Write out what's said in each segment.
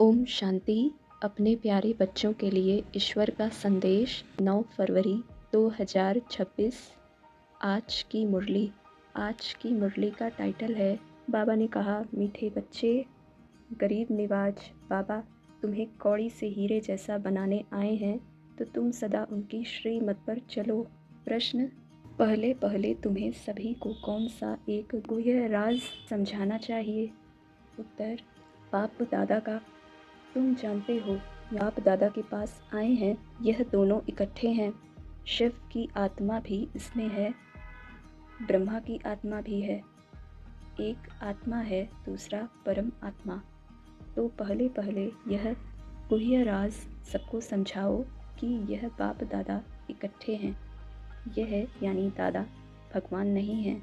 ओम शांति। अपने प्यारे बच्चों के लिए ईश्वर का संदेश 9 फरवरी 2026। आज की मुरली का टाइटल है, बाबा ने कहा, मीठे बच्चे, गरीब निवाज बाबा तुम्हें कौड़ी से हीरे जैसा बनाने आए हैं, तो तुम सदा उनकी श्रीमत पर चलो। प्रश्न, पहले पहले तुम्हें सभी को कौन सा एक गुह्य राज समझाना चाहिए? उत्तर, बाप दादा का। तुम जानते हो, बाप दादा के पास आए हैं, यह दोनों इकट्ठे हैं। शिव की आत्मा भी इसमें है, ब्रह्मा की आत्मा भी है। एक आत्मा है, दूसरा परम आत्मा। तो पहले पहले यह गुह्य राज सबको समझाओ कि यह बाप दादा इकट्ठे हैं। यह यानी दादा भगवान नहीं है।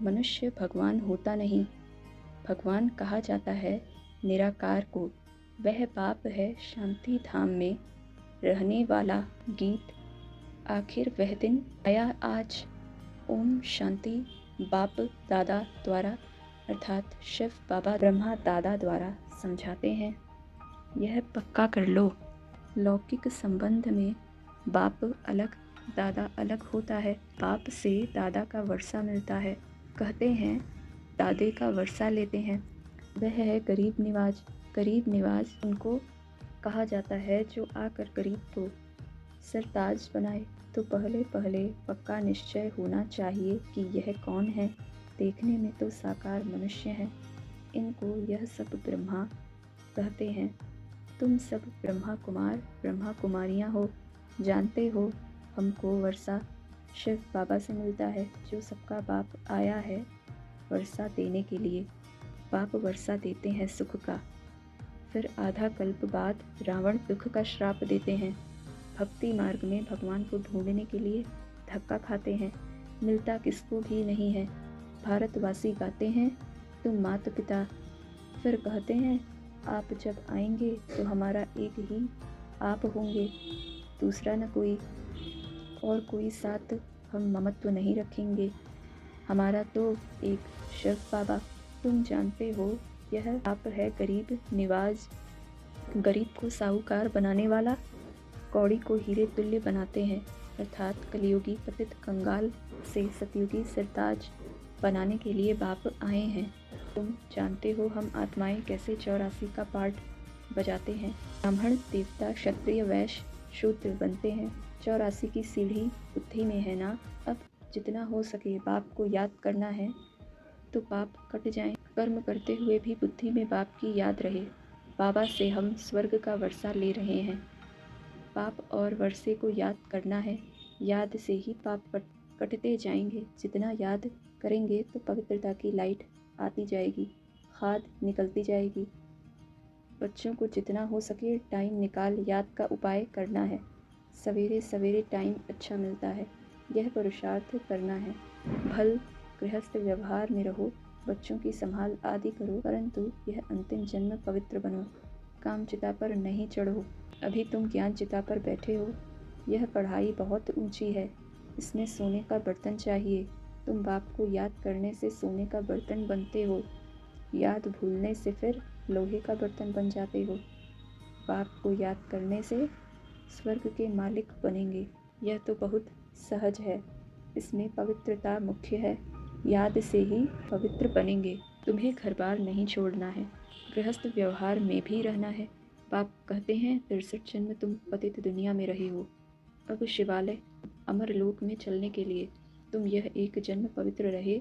मनुष्य भगवान होता नहीं। भगवान कहा जाता है निराकार को। वह बाप है शांति धाम में रहने वाला। गीत, आखिर वह दिन आया आज। ओम शांति। बाप दादा द्वारा अर्थात शिव बाबा ब्रह्मा दादा द्वारा समझाते हैं, यह पक्का कर लो, लौकिक संबंध में बाप अलग दादा अलग होता है। बाप से दादा का वर्षा मिलता है, कहते हैं दादे का वर्षा लेते हैं। वह है गरीब निवाज। गरीब निवाज उनको कहा जाता है जो आकर गरीब को सरताज बनाए। तो पहले पहले पक्का निश्चय होना चाहिए कि यह कौन है। देखने में तो साकार मनुष्य है, इनको यह सब ब्रह्मा कहते हैं। तुम सब ब्रह्मा कुमार ब्रह्मा कुमारियाँ हो। जानते हो, हमको वर्षा शिव बाबा से मिलता है, जो सबका बाप आया है वर्षा देने के लिए। बाप वर्षा देते हैं सुख का। फिर आधा कल्प बाद रावण दुख का श्राप देते हैं। भक्ति मार्ग में भगवान को ढूंढने के लिए धक्का खाते हैं, मिलता किसको भी नहीं है। भारतवासी गाते हैं तुम माता पिता, फिर कहते हैं आप जब आएंगे तो हमारा एक ही आप होंगे, दूसरा न कोई, और कोई साथ हम ममत्व नहीं रखेंगे, हमारा तो एक शिव बाबा। तुम जानते हो, यह आप है गरीब निवाज। गरीब को साहूकार बनाने वाला, कौड़ी को हीरे तुल्य बनाते हैं, अर्थात कलयुगी पतित कंगाल से सतयुगी सरताज बनाने के लिए बाप आए हैं। तुम जानते हो हम आत्माएं कैसे 84 का पार्ट बजाते हैं। ब्राह्मण देवता क्षत्रिय वैश्य शूद्र बनते हैं। 84 की सीढ़ी बुद्धि में है ना। अब जितना हो सके बाप को याद करना है तो पाप कट जाएं। कर्म करते हुए भी बुद्धि में बाप की याद रहे। बाबा से हम स्वर्ग का वर्षा ले रहे हैं। पाप और वर्षे को याद करना है, याद से ही पाप कटते जाएंगे। जितना याद करेंगे तो पवित्रता की लाइट आती जाएगी, खाद निकलती जाएगी। बच्चों को जितना हो सके टाइम निकाल याद का उपाय करना है। सवेरे सवेरे टाइम अच्छा मिलता है, यह पुरुषार्थ करना है। भल गृहस्थ व्यवहार में रहो, बच्चों की संभाल आदि करो, परंतु यह अंतिम जन्म पवित्र बनो। काम चिता पर नहीं चढ़ो। अभी तुम ज्ञान चिता पर बैठे हो। यह पढ़ाई बहुत ऊंची है, इसमें सोने का बर्तन चाहिए। तुम बाप को याद करने से सोने का बर्तन बनते हो, याद भूलने से फिर लोहे का बर्तन बन जाते हो। बाप को याद करने से स्वर्ग के मालिक बनेंगे। यह तो बहुत सहज है, इसमें पवित्रता मुख्य है। याद से ही पवित्र बनेंगे। तुम्हें घर बार नहीं छोड़ना है, गृहस्थ व्यवहार में भी रहना है। बाप कहते हैं 63 जन्म तुम पतित दुनिया में रहे हो, अब शिवालय अमर लोक में चलने के लिए तुम यह एक जन्म पवित्र रहे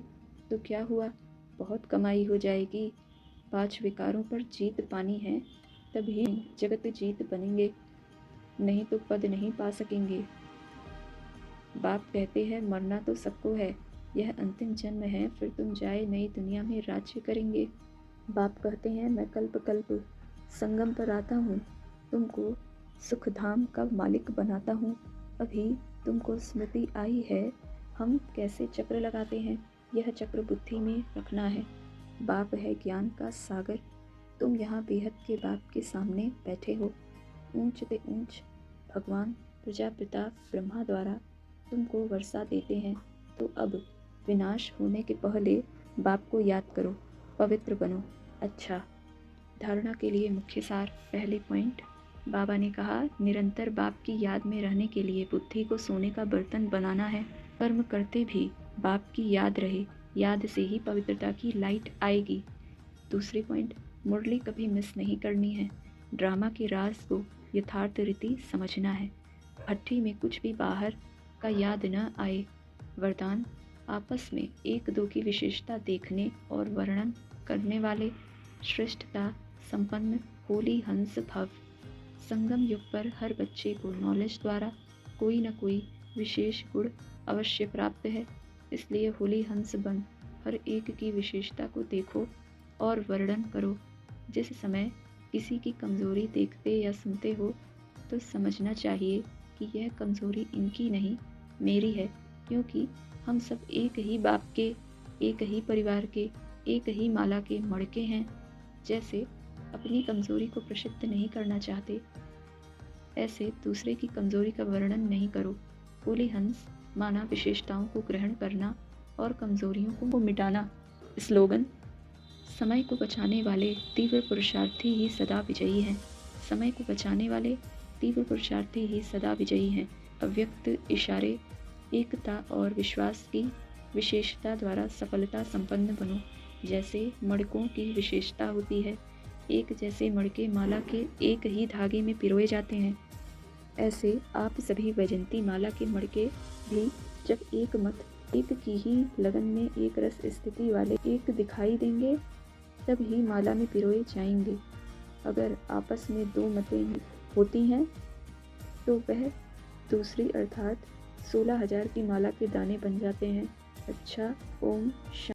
तो क्या हुआ, बहुत कमाई हो जाएगी। 5 विकारों पर जीत पानी है, तभी जगत जीत बनेंगे, नहीं तो पद नहीं पा सकेंगे। बाप कहते हैं मरना तो सबको है, यह अंतिम जन्म है, फिर तुम जाए नई दुनिया में राज्य करेंगे। बाप कहते हैं मैं कल्प कल्प संगम पर आता हूँ, तुमको सुखधाम का मालिक बनाता हूँ। अभी तुमको स्मृति आई है हम कैसे चक्र लगाते हैं, यह चक्र बुद्धि में रखना है। बाप है ज्ञान का सागर, तुम यहाँ बेहद के बाप के सामने बैठे हो। ऊंच से ऊंच भगवान प्रजापिता ब्रह्मा द्वारा तुमको वर्षा देते हैं, तो अब विनाश होने के पहले बाप को याद करो, पवित्र बनो। अच्छा, धारणा के लिए मुख्य सार। पहले पॉइंट, बाबा ने कहा, निरंतर बाप की याद में रहने के लिए बुद्धि को सोने का बर्तन बनाना है। कर्म करते भी बाप की याद रहे, याद से ही पवित्रता की लाइट आएगी। दूसरे पॉइंट, मुरली कभी मिस नहीं करनी है। ड्रामा के राज को यथार्थ रीति समझना है। भट्ठी में कुछ भी बाहर का याद न आए। वरदान, आपस में एक दो की विशेषता देखने और वर्णन करने वाले श्रेष्ठता संपन्न होली हंस भव। संगम युग पर हर बच्चे को नॉलेज द्वारा कोई न कोई विशेष गुण अवश्य प्राप्त है, इसलिए होली हंस बन हर एक की विशेषता को देखो और वर्णन करो। जिस समय किसी की कमज़ोरी देखते या सुनते हो तो समझना चाहिए कि यह कमज़ोरी इनकी नहीं, मेरी है, क्योंकि हम सब एक ही बाप के, एक ही परिवार के, एक ही माला के मड़के हैं। जैसे अपनी कमज़ोरी को प्रसिद्ध नहीं करना चाहते, ऐसे दूसरे की कमज़ोरी का वर्णन नहीं करो। होली हंस माना विशेषताओं को ग्रहण करना और कमज़ोरियों को मिटाना। स्लोगन, समय को बचाने वाले तीव्र पुरुषार्थी ही सदा विजयी हैं। समय को बचाने वाले तीव्र पुरुषार्थी ही सदा विजयी हैं। अव्यक्त इशारे, एकता और विश्वास की विशेषता द्वारा सफलता संपन्न बनो। जैसे मड़कों की विशेषता होती है, एक जैसे मड़के माला के एक ही धागे में पिरोए जाते हैं, ऐसे आप सभी वैजंती माला के मड़के भी जब एक मत, एक की ही लगन में एक रस स्थिति वाले एक दिखाई देंगे, तब ही माला में पिरोए जाएंगे। अगर आपस में दो मतें होती हैं तो वह दूसरी अर्थात 16,000 की माला के दाने बन जाते हैं। अच्छा, ओम शांति।